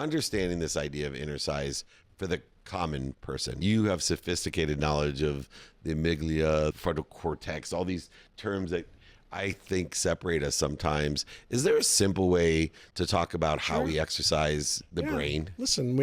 understanding this idea of Innercise for the common person. You have sophisticated knowledge of the amygdala, frontal cortex, all these terms that I think separate us sometimes. Is there a simple way to talk about how we exercise the brain? Listen,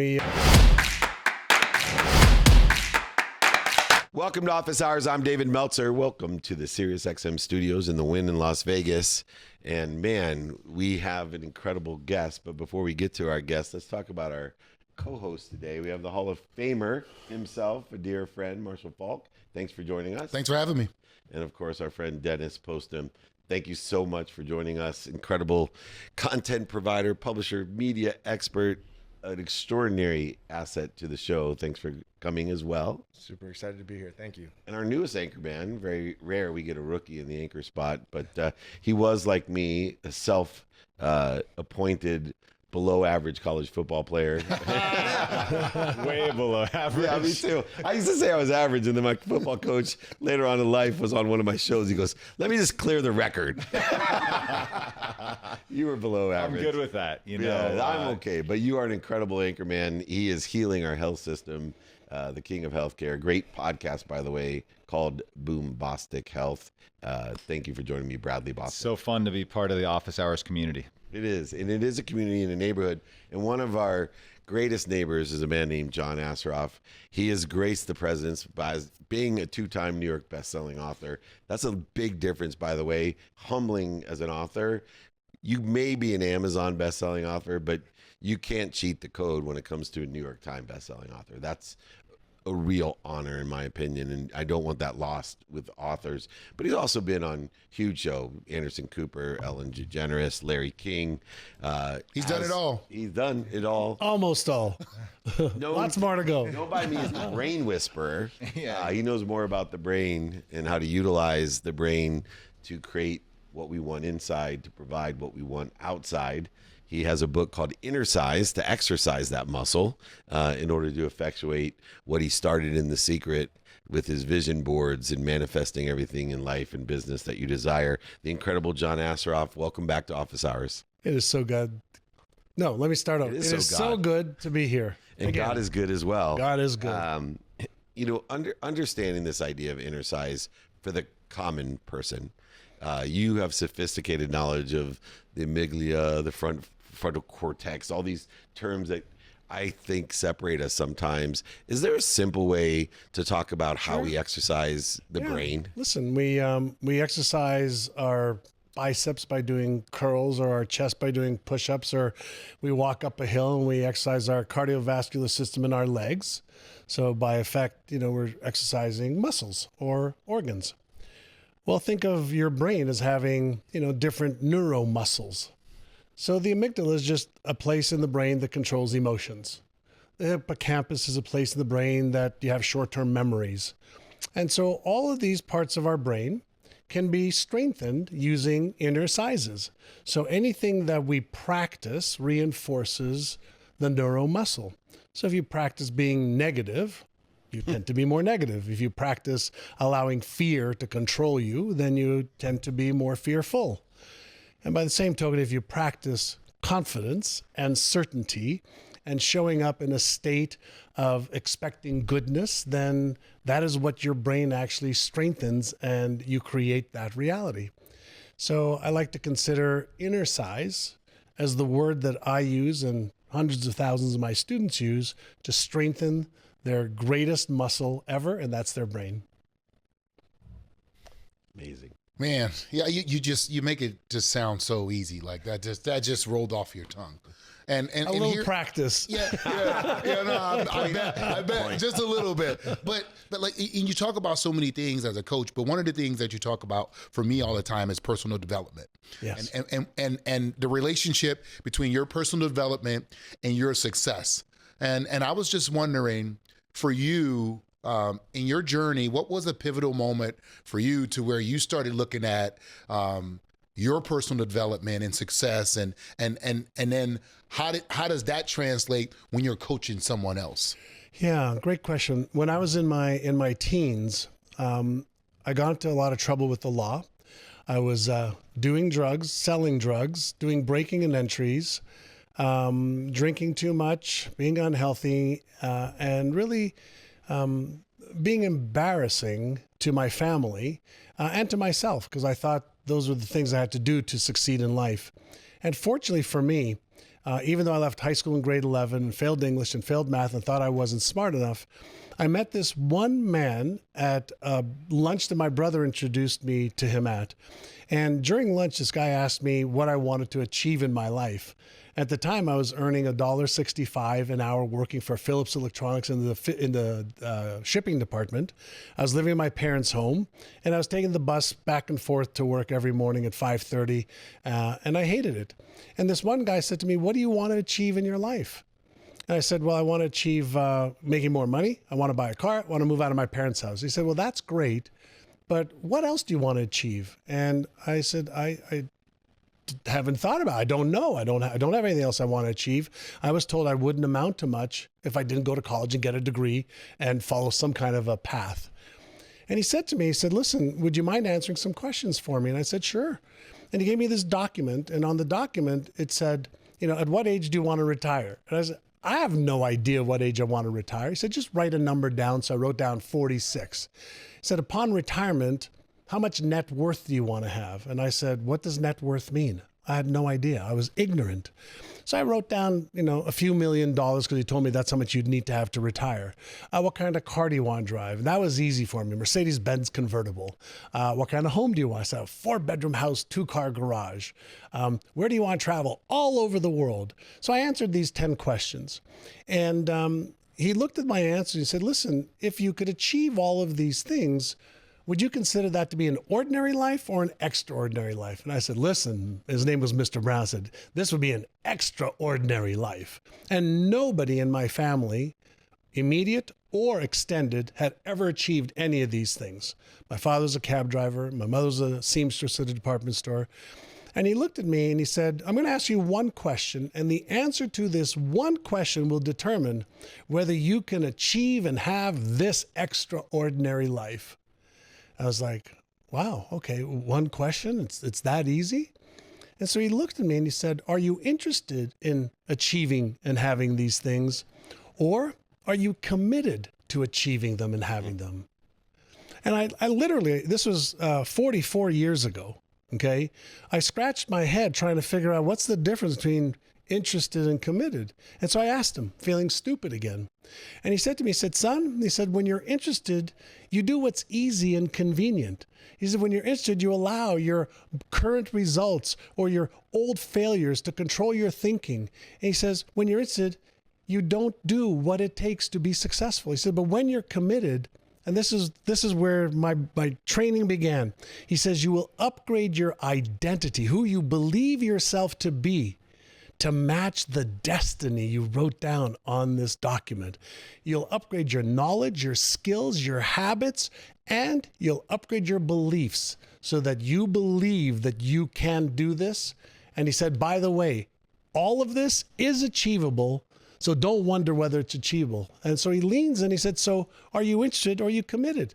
Welcome to Office Hours. I'm David Meltzer. Welcome to the SiriusXM studios in the Wynn in Las Vegas. And man, we have an incredible guest. But before we get to our guest, let's talk about our co-host today. We have the Hall of Famer himself, a dear friend, Marshall Falk. Thanks for joining us. Thanks for having me. And of course, our friend Dennis Postum. Thank you so much for joining us. Incredible content provider, publisher, media expert, an extraordinary asset to the show. Thanks for coming as well. super excited to be here. Thank you. And our newest anchor man, very rare we get a rookie in the anchor spot, but he was, like me, a self-appointed below average college football player. Way below average. Yeah, me too. I used to say I was average, and then my football coach later on in life was on one of my shows. He goes, "Let me just clear the record." You were below average. I'm good with that. I'm okay. But you are an incredible anchor man. He is healing our health system, the king of healthcare. Great podcast, by the way, called Boombastic Health. Thank you for joining me, Bradley Boston. So fun to be part of the Office Hours community. It is, and it is a community in a neighborhood. And one of our greatest neighbors is a man named John Assaraf. He has graced the presence by being a two-time New York bestselling author. That's a big difference, by the way. Humbling as an author. You may be an Amazon bestselling author, but you can't cheat the code when it comes to a New York Times bestselling author. That's a real honor, in my opinion, and I don't want that lost with authors. But he's also been on huge show, Anderson Cooper, Ellen DeGeneres, Larry King. He's done it all. He's done it all. Almost all. Lots more to go. Known by me as the brain whisperer. Yeah. He knows more about the brain and how to utilize the brain to create what we want inside, to provide what we want outside. He has a book called Innercise to exercise that muscle in order to effectuate what he started in The Secret with his vision boards and manifesting everything in life and business that you desire. The incredible John Assaraf. Welcome back to Office Hours. It is so good. No, let me start over. It is so good to be here. And Again. God is good as well. God is good. Understanding this idea of Innercise for the common person. You have sophisticated knowledge of the amygdala, the frontal cortex, all these terms that I think separate us sometimes. Is there a simple way to talk about how we exercise the brain? Listen, we exercise our biceps by doing curls, or our chest by doing push-ups, or we walk up a hill and we exercise our cardiovascular system in our legs. So by effect, we're exercising muscles or organs. Well, think of your brain as having, different neuromuscles. So the amygdala is just a place in the brain that controls emotions. The hippocampus is a place in the brain that you have short-term memories. And so all of these parts of our brain can be strengthened using Innercises. So anything that we practice reinforces the neuromuscle. So if you practice being negative, you tend to be more negative. If you practice allowing fear to control you, then you tend to be more fearful. And by the same token, if you practice confidence and certainty and showing up in a state of expecting goodness, then that is what your brain actually strengthens, and you create that reality. So I like to consider Innercise as the word that I use and hundreds of thousands of my students use to strengthen their greatest muscle ever, and that's their brain. Amazing. Man, yeah, you make it just sound so easy, like that just rolled off your tongue. And a little practice. Yeah, no, I bet just a little bit. But like, and you talk about so many things as a coach, but one of the things that you talk about for me all the time is personal development. Yes. And the relationship between your personal development and your success. And I was just wondering, for you, in your journey, what was a pivotal moment for you to where you started looking at your personal development and success, and then how does that translate when you're coaching someone else? Yeah, great question. When I was in my teens, I got into a lot of trouble with the law. I was doing drugs, selling drugs, doing breaking and entries, drinking too much, being unhealthy, and really being embarrassing to my family and to myself, because I thought those were the things I had to do to succeed in life. And fortunately for me, even though I left high school in grade 11 and failed English and failed math and thought I wasn't smart enough, I met this one man at lunch that my brother introduced me to him at. And during lunch, this guy asked me what I wanted to achieve in my life. At the time, I was earning $1.65 an hour working for Philips Electronics in the shipping department. I was living in my parents' home, and I was taking the bus back and forth to work every morning at 5:30, and I hated it. And this one guy said to me, "What do you want to achieve in your life?" And I said, "Well, I want to achieve making more money. I want to buy a car. I want to move out of my parents' house." He said, "Well, that's great, but what else do you want to achieve?" And I said, I haven't thought about it. I don't know. I don't have anything else I want to achieve. I was told I wouldn't amount to much if I didn't go to college and get a degree and follow some kind of a path. And he said to me, he said, "Listen, would you mind answering some questions for me?" And I said, "Sure." And he gave me this document. And on the document, it said, "At what age do you want to retire?" And I said, "I have no idea what age I want to retire." He said, "Just write a number down." So I wrote down 46. He said, "Upon retirement, how much net worth do you want to have?" And I said, "What does net worth mean?" I had no idea. I was ignorant. So I wrote down, a few $1 million because he told me that's how much you'd need to have to retire. What kind of car do you want to drive? And that was easy for me. Mercedes-Benz convertible. What kind of home do you want? I said, a 4-bedroom house, 2-car garage. Where do you want to travel? All over the world. So I answered these 10 questions. And he looked at my answers and he said, "Listen, if you could achieve all of these things, would you consider that to be an ordinary life or an extraordinary life?" And I said, "Listen," his name was Mr. Brown, said, "this would be an extraordinary life." And nobody in my family, immediate or extended, had ever achieved any of these things. My father's a cab driver. My mother's a seamstress at a department store. And he looked at me and he said, "I'm going to ask you one question, and the answer to this one question will determine whether you can achieve and have this extraordinary life." I was like, wow, okay, one question, it's that easy? And so he looked at me and he said, "Are you interested in achieving and having these things, or are you committed to achieving them and having them?" And I literally, this was 44 years ago, okay? I scratched my head trying to figure out what's the difference between interested and committed. And so I asked him, feeling stupid again. And he said to me, he said, "Son," he said, "when you're interested, you do what's easy and convenient." He said, "When you're interested, you allow your current results or your old failures to control your thinking." And he says, "When you're interested, you don't do what it takes to be successful." He said, "But when you're committed," and this is where my training began. He says, "You will upgrade your identity, who you believe yourself to be, to match the destiny you wrote down on this document. You'll upgrade your knowledge, your skills, your habits, and you'll upgrade your beliefs so that you believe that you can do this." And he said, "By the way, all of this is achievable, so don't wonder whether it's achievable." And so he leans and he said, "So are you interested or are you committed?"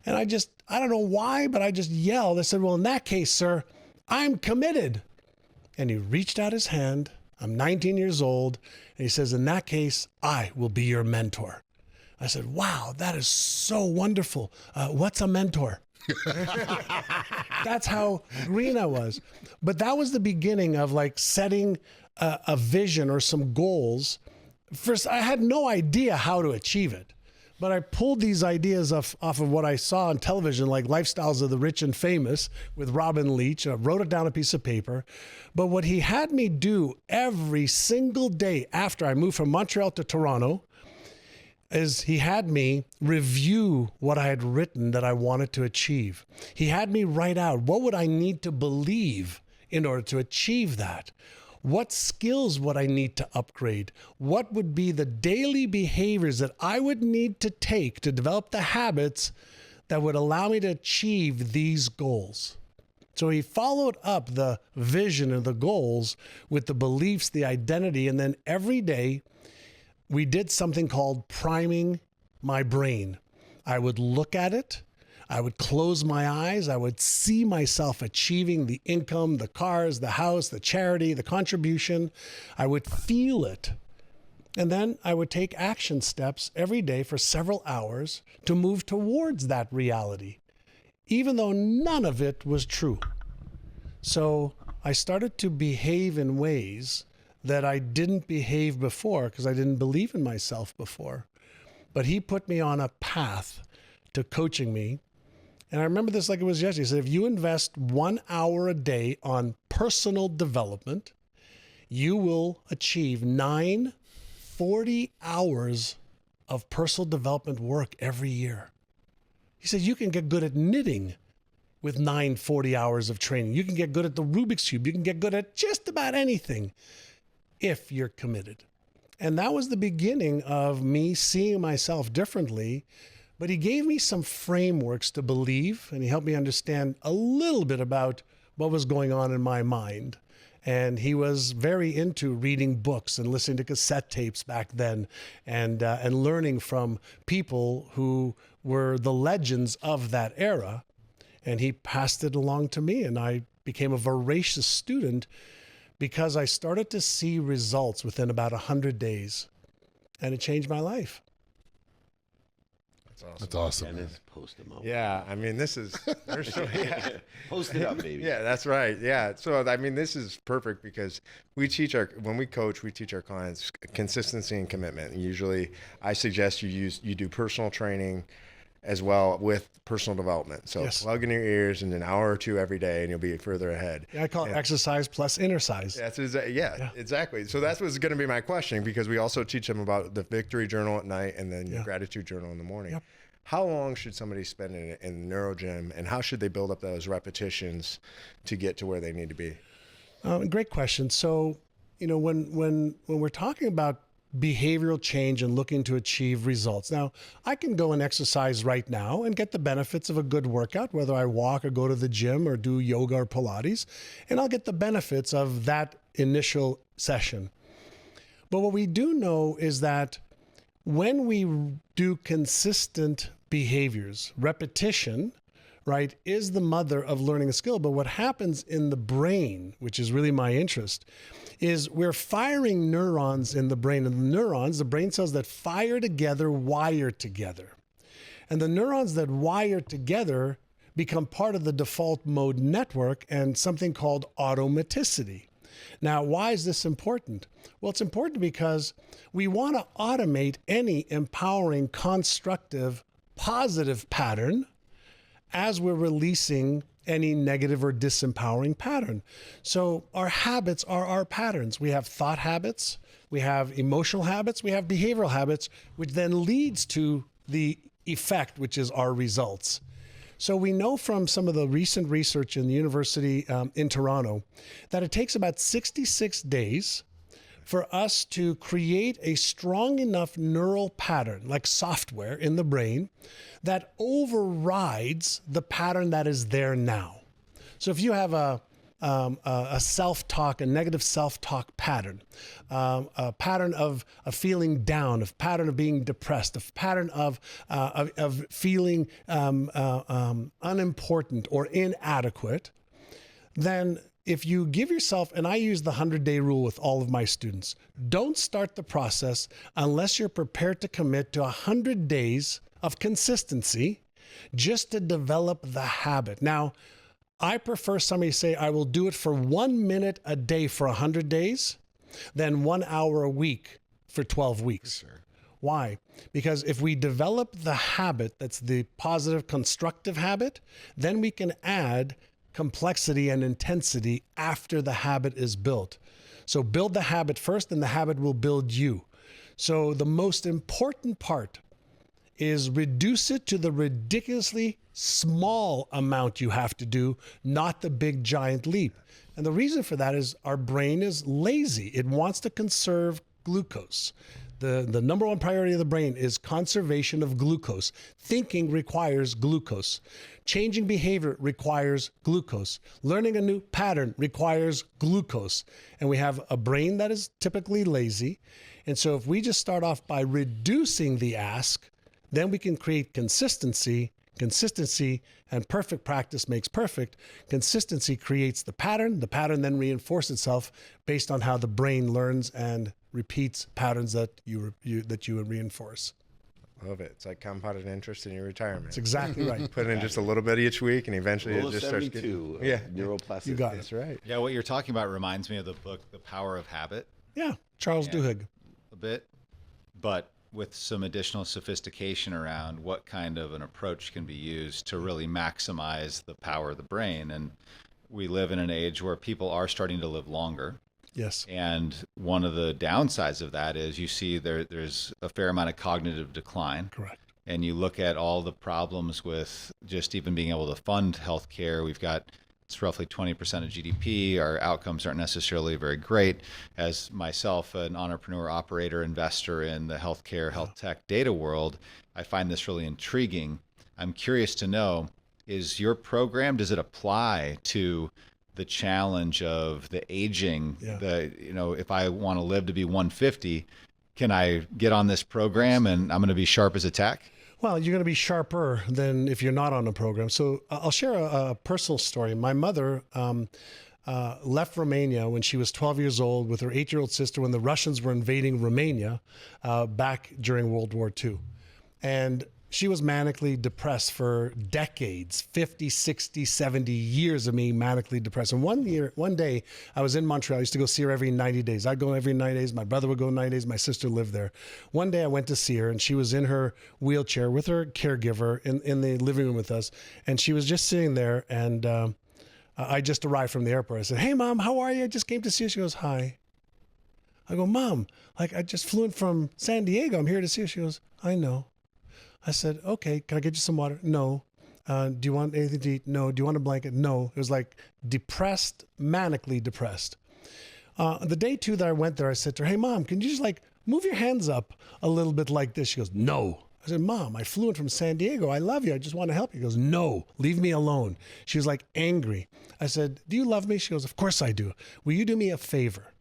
And I don't know why, but I just yelled. I said, "Well, in that case, sir, I'm committed." And he reached out his hand. I'm 19 years old. And he says, "In that case, I will be your mentor." I said, "Wow, that is so wonderful. What's a mentor?" That's how green I was. But that was the beginning of setting a vision or some goals. First, I had no idea how to achieve it. But I pulled these ideas off of what I saw on television, like Lifestyles of the Rich and Famous with Robin Leach. I wrote it down on a piece of paper. But what he had me do every single day after I moved from Montreal to Toronto is he had me review what I had written that I wanted to achieve. He had me write out, what would I need to believe in order to achieve that? What skills would I need to upgrade? What would be the daily behaviors that I would need to take to develop the habits that would allow me to achieve these goals? So he followed up the vision and the goals with the beliefs, the identity, and then every day we did something called priming my brain. I would look at it. I would close my eyes. I would see myself achieving the income, the cars, the house, the charity, the contribution. I would feel it. And then I would take action steps every day for several hours to move towards that reality, even though none of it was true. So I started to behave in ways that I didn't behave before because I didn't believe in myself before. But he put me on a path to coaching me. And I remember this like it was yesterday. He said, if you invest 1 hour a day on personal development, you will achieve 40 hours of personal development work every year. He said, you can get good at knitting with 40 hours of training. You can get good at the Rubik's Cube. You can get good at just about anything if you're committed. And that was the beginning of me seeing myself differently. But he gave me some frameworks to believe, and he helped me understand a little bit about what was going on in my mind. And he was very into reading books and listening to cassette tapes back then, and learning from people who were the legends of that era. And he passed it along to me, and I became a voracious student because I started to see results within about 100 days, and it changed my life. That's awesome. That's awesome. Dennis, post him up. Yeah, I mean, this is, there's so, yeah. Post it up, baby. Yeah, that's right. Yeah. So, I mean, this is perfect because when we coach, we teach our clients consistency and commitment. And usually I suggest you do personal training as well with personal development. So Yes. plug in your ears in an hour or two every day and you'll be further ahead. Yeah, I call it exercise plus Innercise. That's exactly. So that's what's going to be my question, because we also teach them about the victory journal at night and then your gratitude journal in the morning. Yep. How long should somebody spend in the Neuro gym, and how should they build up those repetitions to get to where they need to be? Great question. So, when we're talking about behavioral change and looking to achieve results. Now, I can go and exercise right now and get the benefits of a good workout, whether I walk or go to the gym or do yoga or Pilates, and I'll get the benefits of that initial session. But what we do know is that when we do consistent behaviors, repetition, right, is the mother of learning a skill. But what happens in the brain, which is really my interest, is we're firing neurons in the brain. And the neurons, the brain cells that fire together, wire together. And the neurons that wire together become part of the default mode network and something called automaticity. Now, why is this important? Well, it's important because we want to automate any empowering, constructive, positive pattern as we're releasing any negative or disempowering pattern. So our habits are our patterns. We have thought habits, we have emotional habits, we have behavioral habits, which then leads to the effect, which is our results. So we know from some of the recent research in the university in Toronto that it takes about 66 days for us to create a strong enough neural pattern, like software in the brain, that overrides the pattern that is there now. So if you have a self-talk, a negative self-talk pattern, a pattern of feeling down, a pattern of being depressed, a pattern of feeling unimportant or inadequate, then if you give yourself, and I use the 100-day rule with all of my students, don't start the process unless you're prepared to commit to 100 days of consistency just to develop the habit. Now, I prefer somebody say, I will do it for 1 minute a day for 100 days, than 1 hour a week for 12 weeks. Sure. Why? Because if we develop the habit, that's the positive, constructive habit, then we can add complexity and intensity after the habit is built. So build the habit first, and the habit will build you. So the most important part is reduce it to the ridiculously small amount you have to do, not the big giant leap. And the reason for that is our brain is lazy. It wants to conserve glucose. The number one priority of the brain is conservation of glucose. Thinking requires glucose. Changing behavior requires glucose. Learning a new pattern requires glucose. And we have a brain that is typically lazy. And so if we just start off by reducing the ask, then we can create consistency. Consistency and perfect practice makes perfect. Consistency creates the pattern. The pattern then reinforces itself based on how the brain learns and repeats patterns that you reinforce. Love it. It's like compounded interest in your retirement. That's exactly right. Put in just a little bit each week, and eventually Rule it of just starts 72. getting. Yeah, Neuroplasticity. You got it. that's right. Yeah, what you're talking about reminds me of the book, The Power of Habit, Yeah, Charles Duhigg. a bit, but with some additional sophistication around what kind of an approach can be used to really maximize the power of the brain. And we live in an age where people are starting to live longer. Yes. And one of the downsides of that is you see there's a fair amount of cognitive decline. Correct. And you look at all the problems with just even being able to fund healthcare. We've got, it's roughly 20% of GDP. Our outcomes aren't necessarily very great. As myself, an entrepreneur, operator, investor in the healthcare, health tech data world, I find this really intriguing. I'm curious to know, is your program, does it apply to the challenge of the aging? Yeah. If I want to live to be 150, can I get on this program and I'm going to be sharp as a tack? Well, you're going to be sharper than if you're not on a program. So I'll share a personal story. My mother left Romania when she was 12 years old with her 8-year-old sister when the Russians were invading Romania back during World War II. And she was manically depressed for decades, 50, 60, 70 years of being manically depressed. And one day, I was in Montreal. I used to go see her every 90 days. I'd go every 90 days. My brother would go 90 days. My sister lived there. One day, I went to see her, and she was in her wheelchair with her caregiver in the living room with us. And she was just sitting there, and I just arrived from the airport. I said, "Hey, Mom, how are you? I just came to see you." She goes, "Hi." I go, "Mom, I just flew in from San Diego. I'm here to see you." She goes, "I know." I said, "Okay, can I get you some water?" "No." "Do you want anything to eat?" "No." "Do you want a blanket?" "No." It was like depressed, manically depressed. The day 2 that I went there, I said to her, "Hey, Mom, can you just like move your hands up a little bit like this?" She goes, "No." I said, "Mom, I flew in from San Diego. I love you. I just want to help you." She goes, "No, leave me alone." She was like angry. I said, "Do you love me?" She goes, "Of course I do. Will you do me a favor?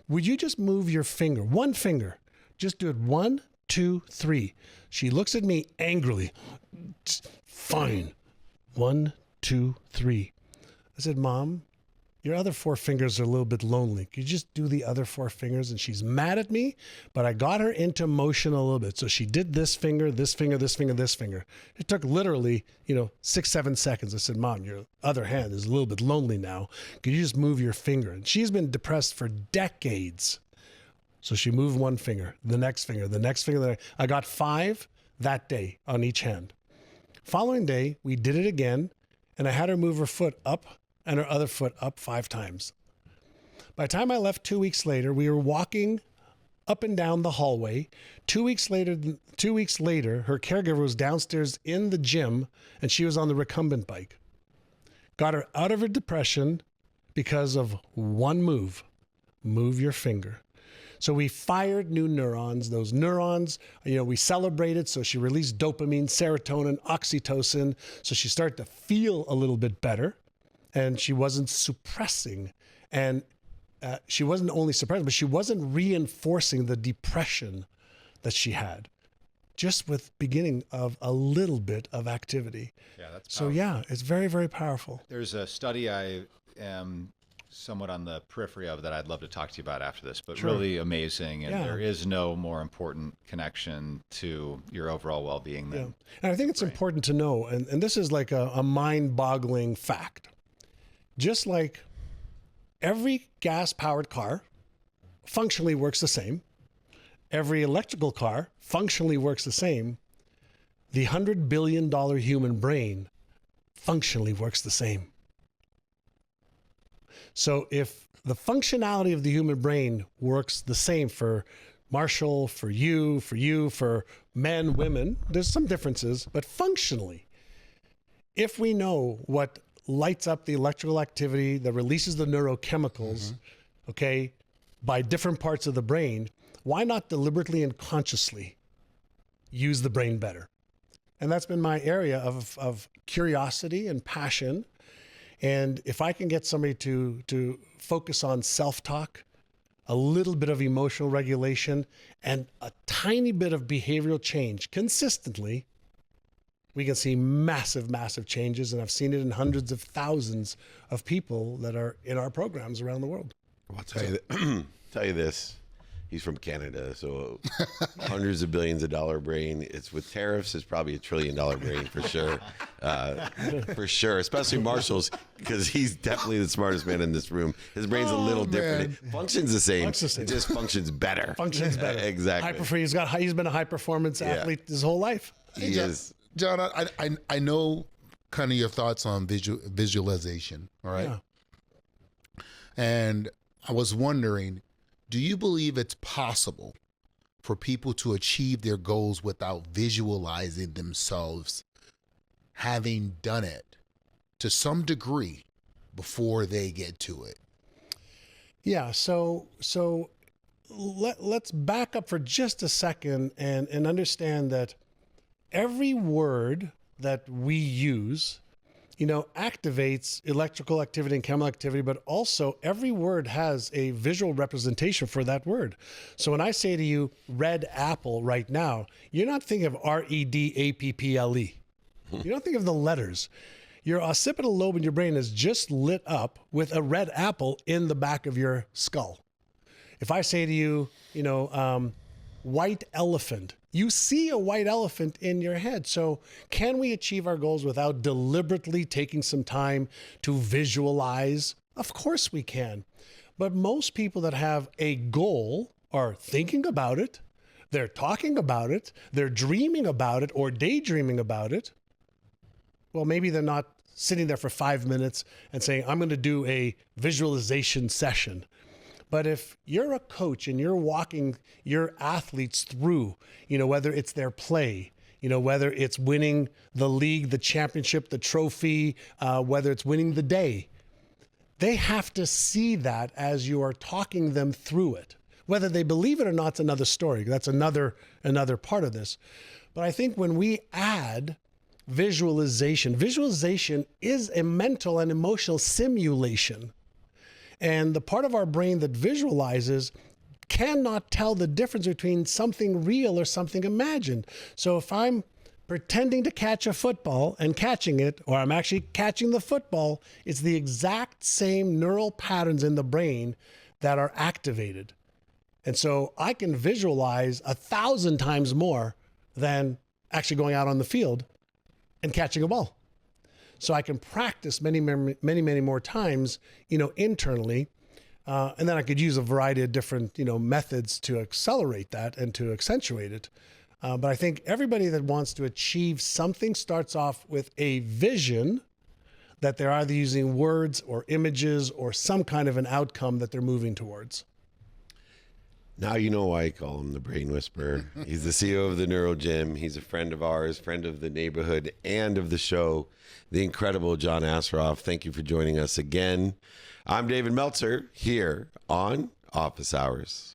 Would you just move your finger, one finger? Just do it 1, 2, 3. She looks at me angrily. "Fine. 1, 2, 3. I said, "Mom, your other 4 fingers are a little bit lonely. Could you just do the other 4 fingers?" And she's mad at me, but I got her into motion a little bit. So she did this finger, this finger, this finger, this finger. It took literally, 6, 7 seconds. I said, "Mom, your other hand is a little bit lonely now. Could you just move your finger?" And she's been depressed for decades. So she moved one finger, the next finger, the next finger. I got 5 that day on each hand. Following day, we did it again, and I had her move her foot up and her other foot up 5 times. By the time I left 2 weeks later, we were walking up and down the hallway. 2 weeks later, her caregiver was downstairs in the gym, and she was on the recumbent bike. Got her out of her depression because of one move. Move your finger. So we fired new neurons. Those neurons, we celebrated. So she released dopamine, serotonin, oxytocin. So she started to feel a little bit better. And she wasn't suppressing. And she wasn't only suppressing, but she wasn't reinforcing the depression that she had. Just with beginning of a little bit of activity. Yeah, that's So powerful. yeah, it's very, very powerful. There's a study I am somewhat on the periphery of that I'd love to talk to you about after this, but Sure. really amazing. And Yeah. there is no more important connection to your overall well-being Yeah. than And I think it's important to know, and this is like a mind-boggling fact. Just like every gas-powered car functionally works the same, every electrical car functionally works the same, the $100 billion human brain functionally works the same. So if the functionality of the human brain works the same for Marshall, for you, for men, women, there's some differences, but functionally, if we know what lights up the electrical activity that releases the neurochemicals, okay, by different parts of the brain, why not deliberately and consciously use the brain better? And that's been my area of curiosity and passion. And if I can get somebody to focus on self-talk, a little bit of emotional regulation, and a tiny bit of behavioral change consistently, we can see massive, massive changes. And I've seen it in hundreds of thousands of people that are in our programs around the world. Well, I'll tell you this. He's from Canada, so hundreds of billions of dollar brain. It's with tariffs, it's probably $1 trillion brain for sure. For sure, especially Marshall's, because he's definitely the smartest man in this room. His brain's a little different. It functions the same. It just functions better. Functions better. Exactly. He's been a high performance athlete his whole life. Hey, John, I know kind of your thoughts on visualization, all right? Yeah. And I was wondering, do you believe it's possible for people to achieve their goals without visualizing themselves having done it to some degree before they get to it? Yeah, so let's back up for just a second and understand that every word that we use, activates electrical activity and chemical activity, but also every word has a visual representation for that word. So when I say to you, red apple right now, you're not thinking of REDAPPLE. You don't think of the letters. Your occipital lobe in your brain is just lit up with a red apple in the back of your skull. If I say to you, white elephant, you see a white elephant in your head. So can we achieve our goals without deliberately taking some time to visualize? Of course we can. But most people that have a goal are thinking about it, they're talking about it, they're dreaming about it or daydreaming about it. Well, maybe they're not sitting there for 5 minutes and saying, I'm going to do a visualization session. But if you're a coach and you're walking your athletes through, whether it's their play, whether it's winning the league, the championship, the trophy, whether it's winning the day, they have to see that as you are talking them through it. Whether they believe it or not, it's another story. That's another part of this. But I think when we add visualization is a mental and emotional simulation. And the part of our brain that visualizes cannot tell the difference between something real or something imagined. So if I'm pretending to catch a football and catching it, or I'm actually catching the football, it's the exact same neural patterns in the brain that are activated. And so I can visualize 1,000 times more than actually going out on the field and catching a ball. So I can practice many more times, internally. And then I could use a variety of different, methods to accelerate that and to accentuate it. But I think everybody that wants to achieve something starts off with a vision that they're either using words or images or some kind of an outcome that they're moving towards. Now you know why I call him the Brain Whisperer. He's the CEO of the Neuro Gym. He's a friend of ours, friend of the neighborhood, and of the show, the incredible John Assaraf. Thank you for joining us again. I'm David Meltzer here on Office Hours.